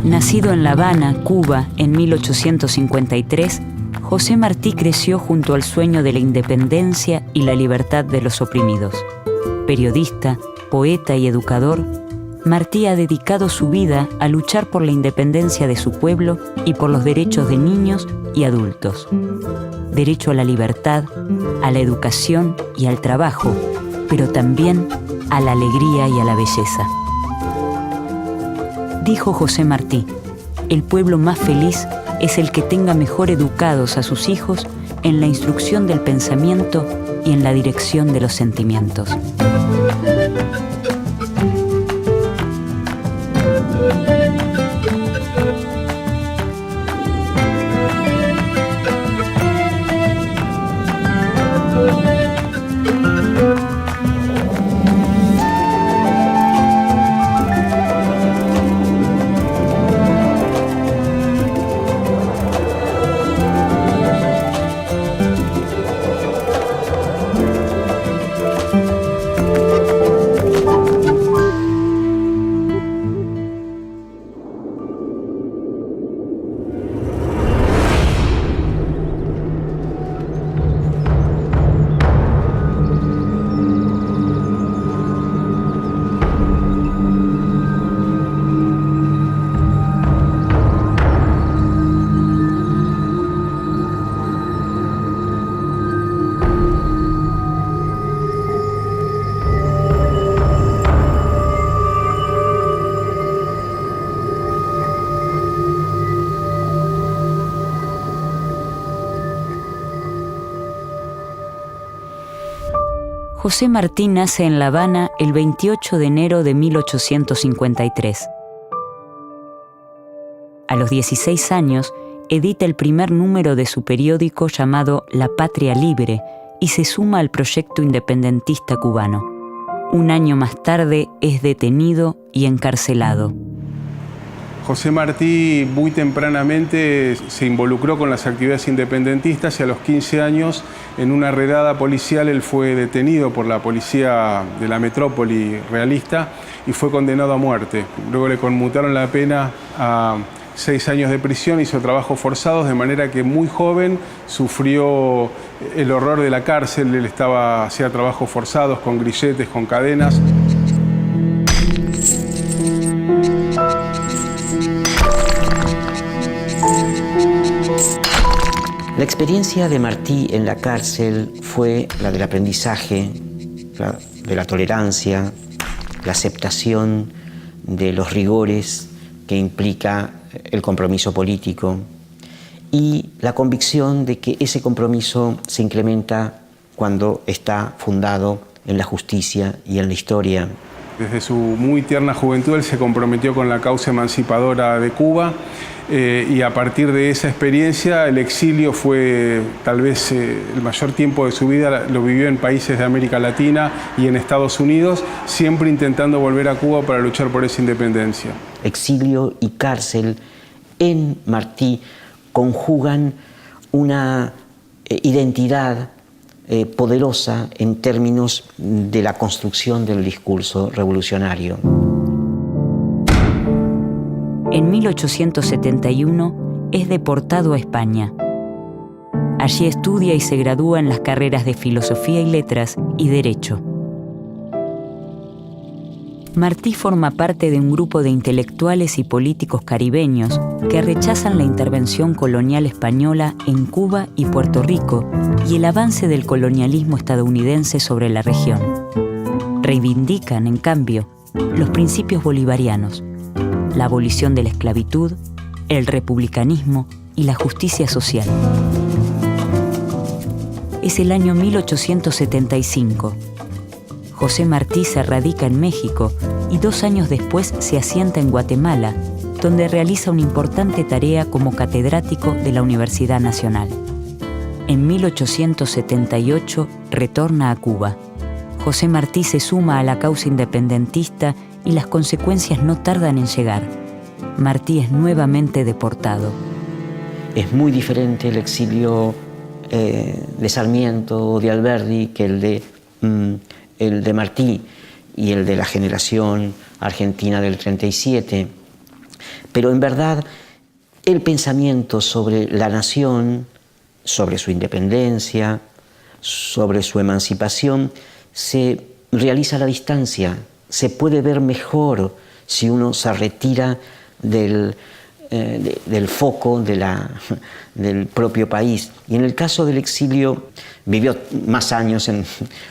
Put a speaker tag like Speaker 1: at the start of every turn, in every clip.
Speaker 1: Nacido en La Habana, Cuba, en 1853, José Martí creció junto al sueño de la independencia y la libertad de los oprimidos. Periodista, poeta y educador, Martí ha dedicado su vida a luchar por la independencia de su pueblo y por los derechos de niños y adultos. Derecho a la libertad, a la educación y al trabajo, pero también a la alegría y a la belleza. Dijo José Martí: el pueblo más feliz es el que tenga mejor educados a sus hijos en la instrucción del pensamiento y en la dirección de los sentimientos. José Martí nace en La Habana el 28 de enero de 1853. A los 16 años, edita el primer número de su periódico llamado La Patria Libre y se suma al proyecto independentista cubano. Un año más tarde es detenido y encarcelado.
Speaker 2: José Martí muy tempranamente se involucró con las actividades independentistas y a los 15 años, en una redada policial, él fue detenido por la policía de la metrópoli realista y fue condenado a muerte. Luego le conmutaron la pena a 6 años de prisión, hizo trabajos forzados, de manera que muy joven sufrió el horror de la cárcel. Él hacía trabajos forzados con grilletes, con cadenas.
Speaker 3: La experiencia de Martí en la cárcel fue la del aprendizaje, de la tolerancia, la aceptación de los rigores que implica el compromiso político y la convicción de que ese compromiso se incrementa cuando está fundado en la justicia y en la historia.
Speaker 2: Desde su muy tierna juventud él se comprometió con la causa emancipadora de Cuba y a partir de esa experiencia el exilio fue tal vez el mayor tiempo de su vida, lo vivió en países de América Latina y en Estados Unidos, siempre intentando volver a Cuba para luchar por esa independencia.
Speaker 3: Exilio y cárcel en Martí conjugan una identidad poderosa en términos de la construcción del discurso revolucionario.
Speaker 1: En 1871 es deportado a España. Allí estudia y se gradúa en las carreras de Filosofía y Letras y Derecho. Martí forma parte de un grupo de intelectuales y políticos caribeños que rechazan la intervención colonial española en Cuba y Puerto Rico y el avance del colonialismo estadounidense sobre la región. Reivindican, en cambio, los principios bolivarianos, la abolición de la esclavitud, el republicanismo y la justicia social. Es el año 1875. José Martí se radica en México y 2 años después se asienta en Guatemala, donde realiza una importante tarea como catedrático de la Universidad Nacional. En 1878 retorna a Cuba. José Martí se suma a la causa independentista y las consecuencias no tardan en llegar. Martí es nuevamente deportado.
Speaker 3: Es muy diferente el exilio de Sarmiento o de Alberdi que el de Martí y el de la generación argentina del 37, Pero en verdad el pensamiento sobre la nación, sobre su independencia, sobre su emancipación, se realiza a la distancia. Se puede ver mejor si uno se retira del foco del propio país. Y en el caso del exilio, vivió más años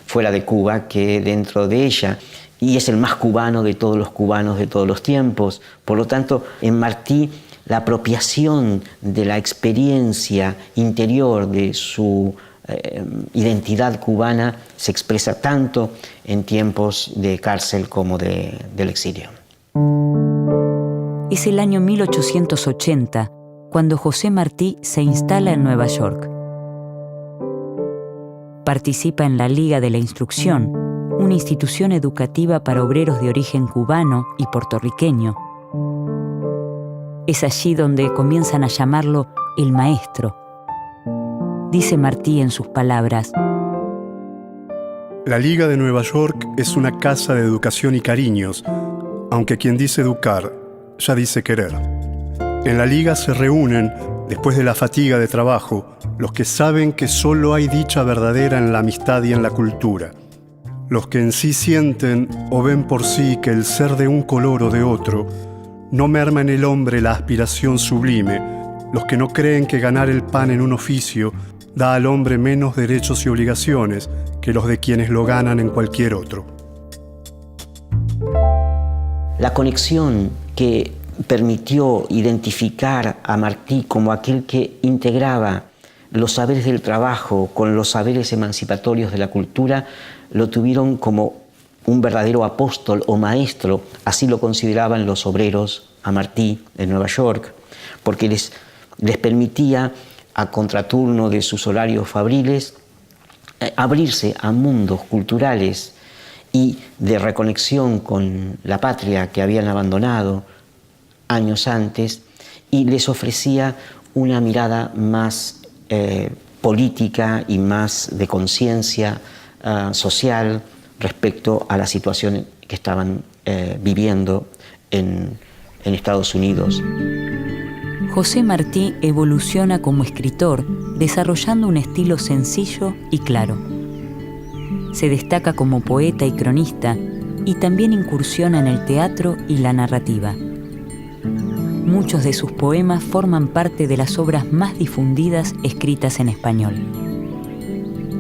Speaker 3: fuera de Cuba que dentro de ella, y es el más cubano de todos los cubanos de todos los tiempos. Por lo tanto, en Martí, la apropiación de la experiencia interior de su identidad cubana se expresa tanto en tiempos de cárcel como del exilio.
Speaker 1: Es el año 1880 cuando José Martí se instala en Nueva York. Participa en la Liga de la Instrucción, una institución educativa para obreros de origen cubano y puertorriqueño. Es allí donde comienzan a llamarlo el maestro. Dice Martí en sus palabras:
Speaker 4: La Liga de Nueva York es una casa de educación y cariños, aunque quien dice educar ya dice querer. En la Liga se reúnen, después de la fatiga de trabajo, los que saben que solo hay dicha verdadera en la amistad y en la cultura. Los que en sí sienten o ven por sí que el ser de un color o de otro no merma en el hombre la aspiración sublime. Los que no creen que ganar el pan en un oficio da al hombre menos derechos y obligaciones que los de quienes lo ganan en cualquier otro.
Speaker 3: La conexión que permitió identificar a Martí como aquel que integraba los saberes del trabajo con los saberes emancipatorios de la cultura, lo tuvieron como un verdadero apóstol o maestro, así lo consideraban los obreros a Martí en Nueva York, porque les permitía, a contraturno de sus horarios fabriles, abrirse a mundos culturales y de reconexión con la patria que habían abandonado años antes, y les ofrecía una mirada más política y más de conciencia social respecto a la situación que estaban viviendo en Estados Unidos.
Speaker 1: José Martí evoluciona como escritor, desarrollando un estilo sencillo y claro. Se destaca como poeta y cronista, y también incursiona en el teatro y la narrativa. Muchos de sus poemas forman parte de las obras más difundidas escritas en español.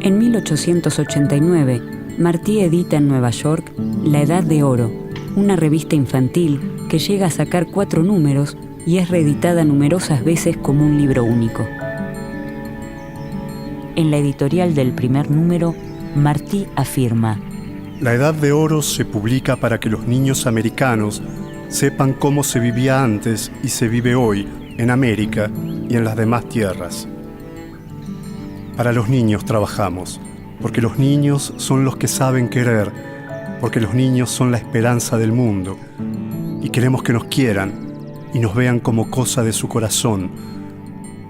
Speaker 1: En 1889, Martí edita en Nueva York La Edad de Oro, una revista infantil que llega a sacar 4 números y es reeditada numerosas veces como un libro único. En la editorial del primer número, Martí afirma:
Speaker 4: La Edad de Oro se publica para que los niños americanos sepan cómo se vivía antes y se vive hoy en América y en las demás tierras. Para los niños trabajamos, porque los niños son los que saben querer, porque los niños son la esperanza del mundo, y queremos que nos quieran y nos vean como cosa de su corazón.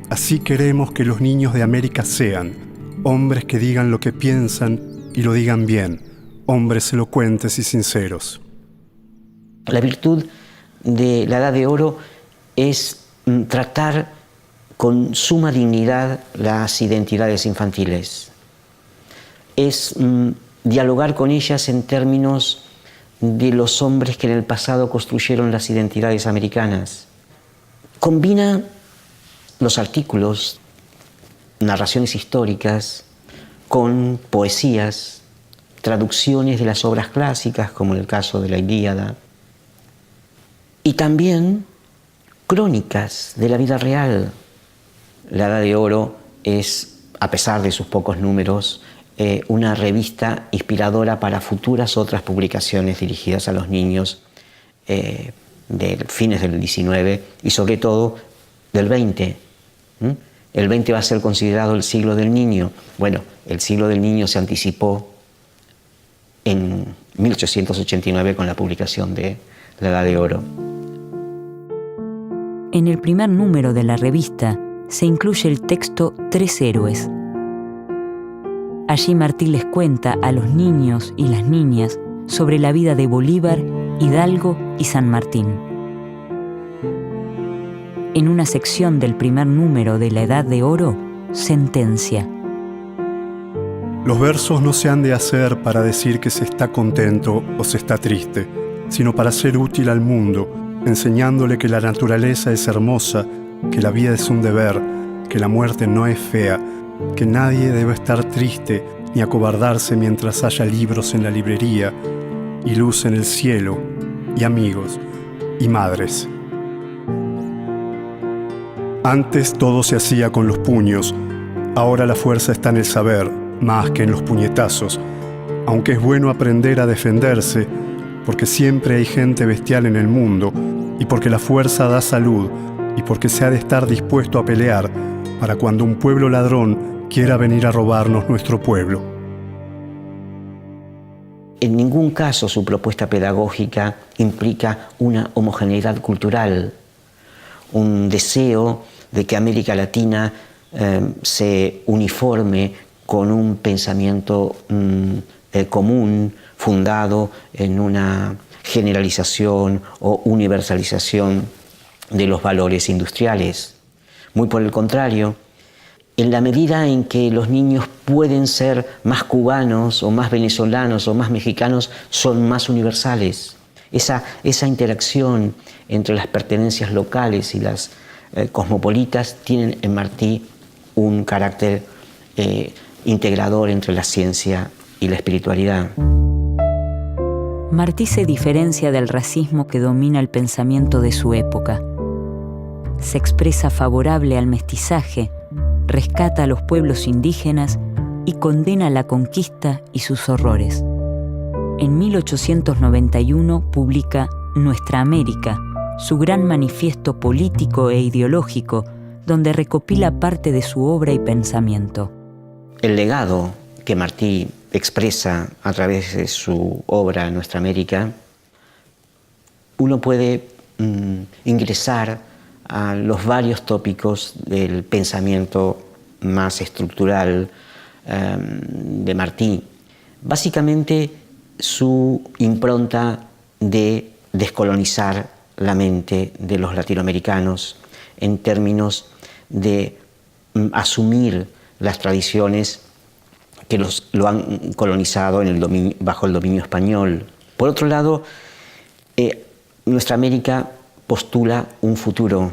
Speaker 4: Así queremos que los niños de América sean hombres que digan lo que piensan y lo digan bien, hombres elocuentes y sinceros.
Speaker 3: La virtud de la Edad de Oro es tratar con suma dignidad las identidades infantiles. Es dialogar con ellas en términos de los hombres que en el pasado construyeron las identidades americanas. Combina los artículos, narraciones históricas, con poesías, traducciones de las obras clásicas, como en el caso de la Ilíada, y también crónicas de la vida real. La Edad de Oro es, a pesar de sus pocos números, una revista inspiradora para futuras otras publicaciones dirigidas a los niños de fines del XIX y sobre todo del XX. El XX va a ser considerado el siglo del niño. Bueno, el siglo del niño se anticipó en 1889 con la publicación de La Edad de Oro.
Speaker 1: En el primer número de la revista se incluye el texto 3 héroes. Allí Martí les cuenta a los niños y las niñas sobre la vida de Bolívar, Hidalgo y San Martín. En una sección del primer número de La Edad de Oro, sentencia:
Speaker 4: Los versos no se han de hacer para decir que se está contento o se está triste, sino para ser útil al mundo, enseñándole que la naturaleza es hermosa, que la vida es un deber, que la muerte no es fea, que nadie debe estar triste ni acobardarse mientras haya libros en la librería, y luz en el cielo, y amigos, y madres. Antes todo se hacía con los puños, ahora la fuerza está en el saber, más que en los puñetazos, aunque es bueno aprender a defenderse, porque siempre hay gente bestial en el mundo, y porque la fuerza da salud, y porque se ha de estar dispuesto a pelear para cuando un pueblo ladrón quiera venir a robarnos nuestro pueblo.
Speaker 3: En ningún caso su propuesta pedagógica implica una homogeneidad cultural, un deseo de que América Latina se uniforme con un pensamiento común, fundado en una generalización o universalización de los valores industriales. Muy por el contrario, en la medida en que los niños pueden ser más cubanos o más venezolanos o más mexicanos, son más universales. Esa interacción entre las pertenencias locales y las cosmopolitas tienen en Martí un carácter integrador entre la ciencia y la espiritualidad.
Speaker 1: Martí se diferencia del racismo que domina el pensamiento de su época. Se expresa favorable al mestizaje, rescata a los pueblos indígenas y condena la conquista y sus horrores. En 1891 publica Nuestra América, su gran manifiesto político e ideológico, donde recopila parte de su obra y pensamiento.
Speaker 3: El legado que Martí expresa a través de su obra Nuestra América, uno puede ingresar a los varios tópicos del pensamiento más estructural de Martí. Básicamente, su impronta de descolonizar la mente de los latinoamericanos en términos de asumir las tradiciones que lo han colonizado bajo el dominio español. Por otro lado, Nuestra América postula un futuro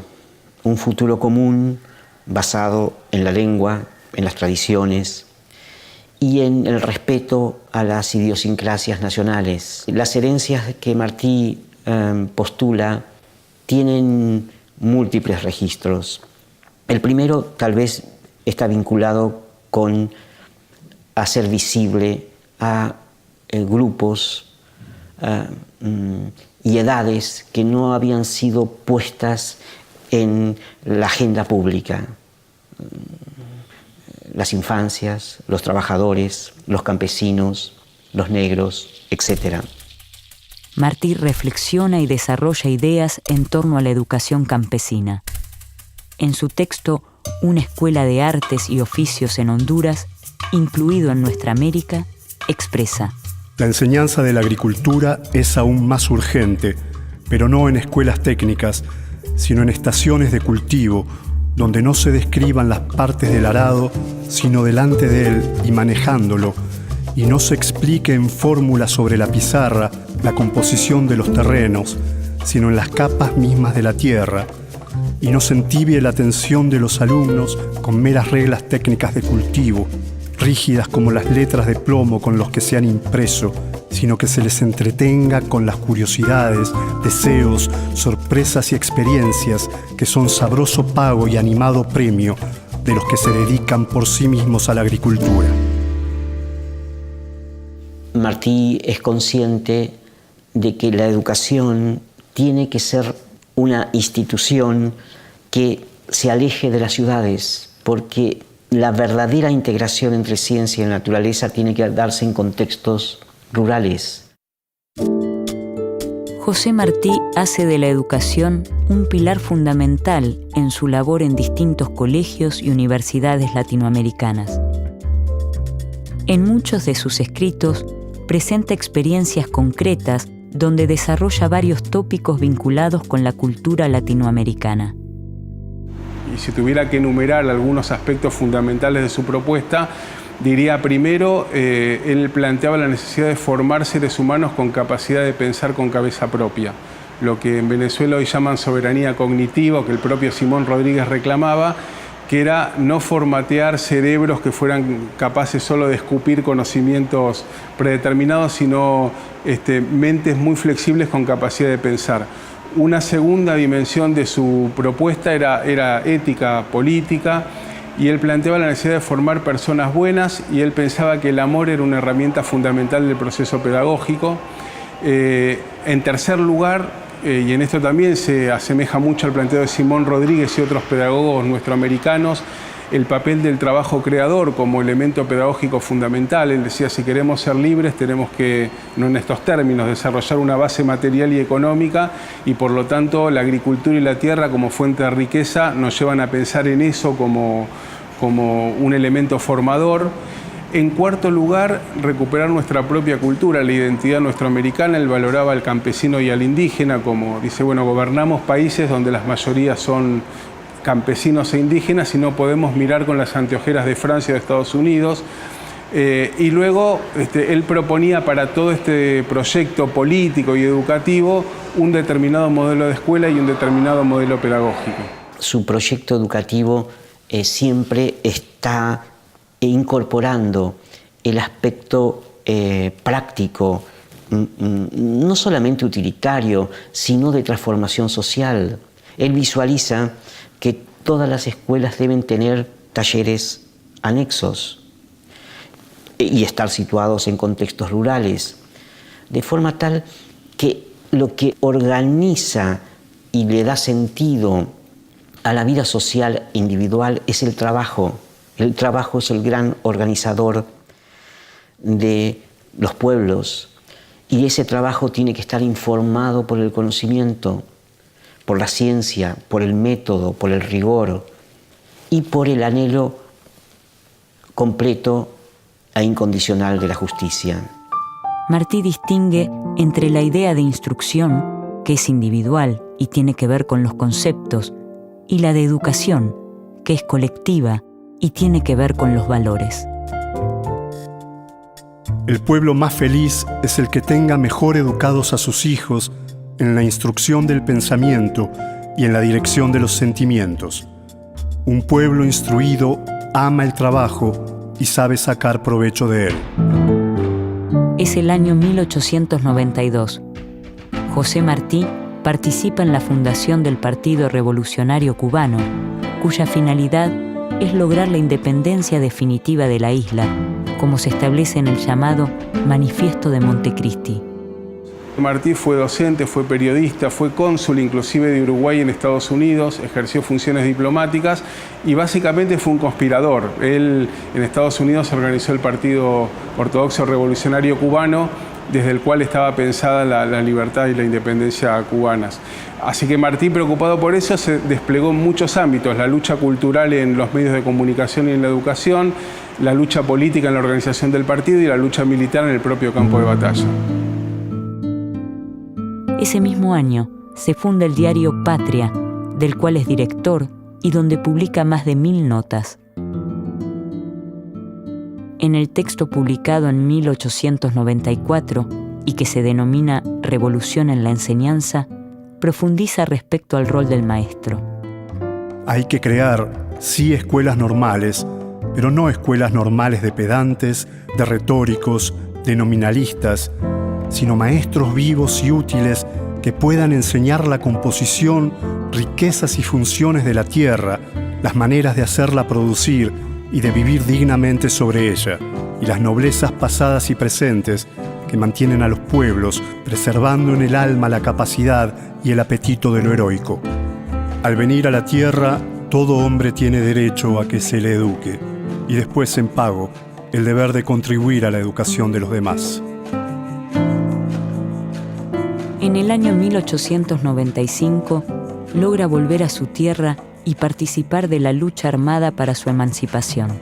Speaker 3: común basado en la lengua, en las tradiciones y en el respeto a las idiosincrasias nacionales. Las herencias que Martí postula tienen múltiples registros. El primero tal vez está vinculado con hacer visible a grupos y edades que no habían sido puestas en la agenda pública. Las infancias, los trabajadores, los campesinos, los negros, etc.
Speaker 1: Martí reflexiona y desarrolla ideas en torno a la educación campesina. En su texto Una escuela de artes y oficios en Honduras, incluido en Nuestra América, expresa:
Speaker 4: La enseñanza de la agricultura es aún más urgente, pero no en escuelas técnicas, sino en estaciones de cultivo, donde no se describan las partes del arado, sino delante de él y manejándolo, y no se explique en fórmulas sobre la pizarra la composición de los terrenos, sino en las capas mismas de la tierra, y no se entibie la atención de los alumnos con meras reglas técnicas de cultivo, rígidas como las letras de plomo con los que se han impreso, sino que se les entretenga con las curiosidades, deseos, sorpresas y experiencias que son sabroso pago y animado premio de los que se dedican por sí mismos a la agricultura.
Speaker 3: Martí es consciente de que la educación tiene que ser una institución que se aleje de las ciudades, porque la verdadera integración entre ciencia y naturaleza tiene que darse en contextos rurales.
Speaker 1: José Martí hace de la educación un pilar fundamental en su labor en distintos colegios y universidades latinoamericanas. En muchos de sus escritos presenta experiencias concretas donde desarrolla varios tópicos vinculados con la cultura latinoamericana.
Speaker 2: y si tuviera que enumerar algunos aspectos fundamentales de su propuesta, diría primero, él planteaba la necesidad de formar seres humanos con capacidad de pensar con cabeza propia, lo que en Venezuela hoy llaman soberanía cognitiva, que el propio Simón Rodríguez reclamaba, que era no formatear cerebros que fueran capaces solo de escupir conocimientos predeterminados, sino mentes muy flexibles con capacidad de pensar. Una segunda dimensión de su propuesta era ética política, y él planteaba la necesidad de formar personas buenas, y él pensaba que el amor era una herramienta fundamental del proceso pedagógico. En tercer lugar, y en esto también se asemeja mucho al planteo de Simón Rodríguez y otros pedagogos nuestroamericanos, el papel del trabajo creador como elemento pedagógico fundamental. Él decía, si queremos ser libres tenemos que, no en estos términos, desarrollar una base material y económica, y por lo tanto la agricultura y la tierra como fuente de riqueza nos llevan a pensar en eso como un elemento formador. En cuarto lugar, recuperar nuestra propia cultura, la identidad nuestroamericana. Él valoraba al campesino y al indígena, como dice, bueno, gobernamos países donde las mayorías son campesinos e indígenas y no podemos mirar con las anteojeras de Francia o de Estados Unidos. Y luego él proponía para todo este proyecto político y educativo un determinado modelo de escuela y un determinado modelo pedagógico.
Speaker 3: Su proyecto educativo siempre está incorporando el aspecto práctico, no solamente utilitario, sino de transformación social. Él visualiza que todas las escuelas deben tener talleres anexos y estar situados en contextos rurales, de forma tal que lo que organiza y le da sentido a la vida social individual es el trabajo. El trabajo es el gran organizador de los pueblos, y ese trabajo tiene que estar informado por el conocimiento, por la ciencia, por el método, por el rigor y por el anhelo completo e incondicional de la justicia.
Speaker 1: Martí distingue entre la idea de instrucción, que es individual y tiene que ver con los conceptos, y la de educación, que es colectiva y tiene que ver con los valores.
Speaker 4: El pueblo más feliz es el que tenga mejor educados a sus hijos en la instrucción del pensamiento y en la dirección de los sentimientos. Un pueblo instruido ama el trabajo y sabe sacar provecho de él.
Speaker 1: Es el año 1892. José Martí participa en la fundación del Partido Revolucionario Cubano, cuya finalidad es lograr la independencia definitiva de la isla, como se establece en el llamado Manifiesto de Montecristi.
Speaker 2: Martí fue docente, fue periodista, fue cónsul inclusive de Uruguay en Estados Unidos, ejerció funciones diplomáticas y básicamente fue un conspirador. Él en Estados Unidos organizó el Partido Ortodoxo Revolucionario Cubano, desde el cual estaba pensada la libertad y la independencia cubanas. Así que Martí, preocupado por eso, se desplegó en muchos ámbitos: la lucha cultural en los medios de comunicación y en la educación, la lucha política en la organización del partido y la lucha militar en el propio campo de batalla.
Speaker 1: Ese mismo año se funda el diario Patria, del cual es director y donde publica más de 1000 notas. En el texto publicado en 1894 y que se denomina Revolución en la Enseñanza, profundiza respecto al rol del maestro.
Speaker 4: Hay que crear, sí, escuelas normales, pero no escuelas normales de pedantes, de retóricos, de nominalistas, sino maestros vivos y útiles que puedan enseñar la composición, riquezas y funciones de la tierra, las maneras de hacerla producir y de vivir dignamente sobre ella, y las noblezas pasadas y presentes que mantienen a los pueblos, preservando en el alma la capacidad y el apetito de lo heroico. Al venir a la tierra, todo hombre tiene derecho a que se le eduque, y después, en pago, el deber de contribuir a la educación de los demás.
Speaker 1: En el año 1895 logra volver a su tierra y participar de la lucha armada para su emancipación.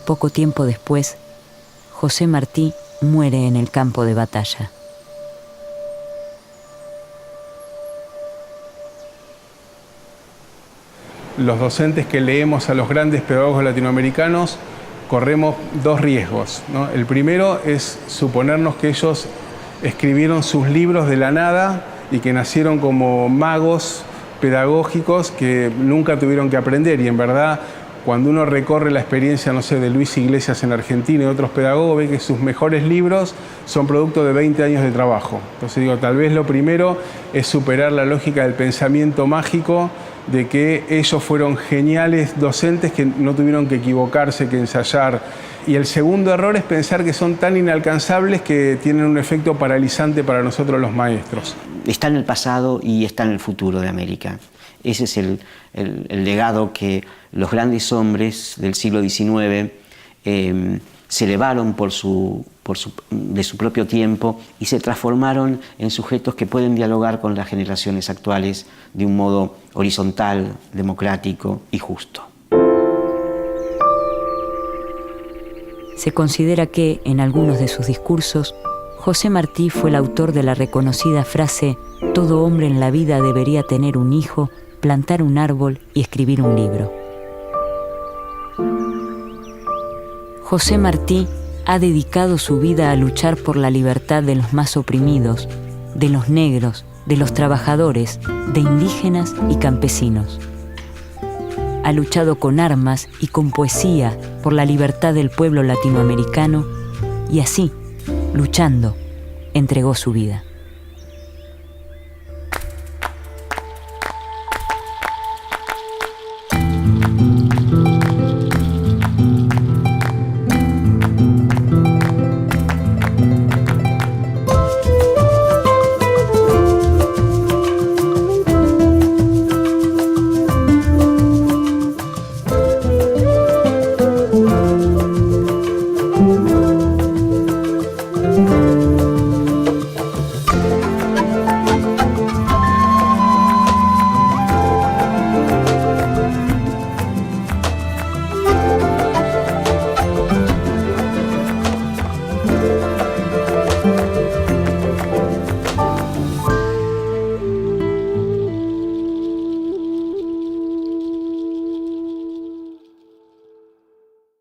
Speaker 1: Poco tiempo después, José Martí muere en el campo de batalla.
Speaker 2: Los docentes que leemos a los grandes pedagogos latinoamericanos corremos dos riesgos, ¿no? El primero es suponernos que ellos escribieron sus libros de la nada y que nacieron como magos pedagógicos que nunca tuvieron que aprender, y en verdad cuando uno recorre la experiencia, no sé, de Luis Iglesias en Argentina y otros pedagogos, ve que sus mejores libros son producto de 20 años de trabajo. Entonces digo, tal vez lo primero es superar la lógica del pensamiento mágico de que ellos fueron geniales docentes que no tuvieron que equivocarse, que ensayar. Y el segundo error es pensar que son tan inalcanzables que tienen un efecto paralizante para nosotros los maestros.
Speaker 3: Está en el pasado y está en el futuro de América. Ese es el legado que los grandes hombres del siglo XIX se elevaron de su propio tiempo y se transformaron en sujetos que pueden dialogar con las generaciones actuales de un modo horizontal, democrático y justo.
Speaker 1: Se considera que, en algunos de sus discursos, José Martí fue el autor de la reconocida frase «Todo hombre en la vida debería tener un hijo, plantar un árbol y escribir un libro». José Martí ha dedicado su vida a luchar por la libertad de los más oprimidos, de los negros, de los trabajadores, de indígenas y campesinos. Ha luchado con armas y con poesía por la libertad del pueblo latinoamericano y así, luchando, entregó su vida.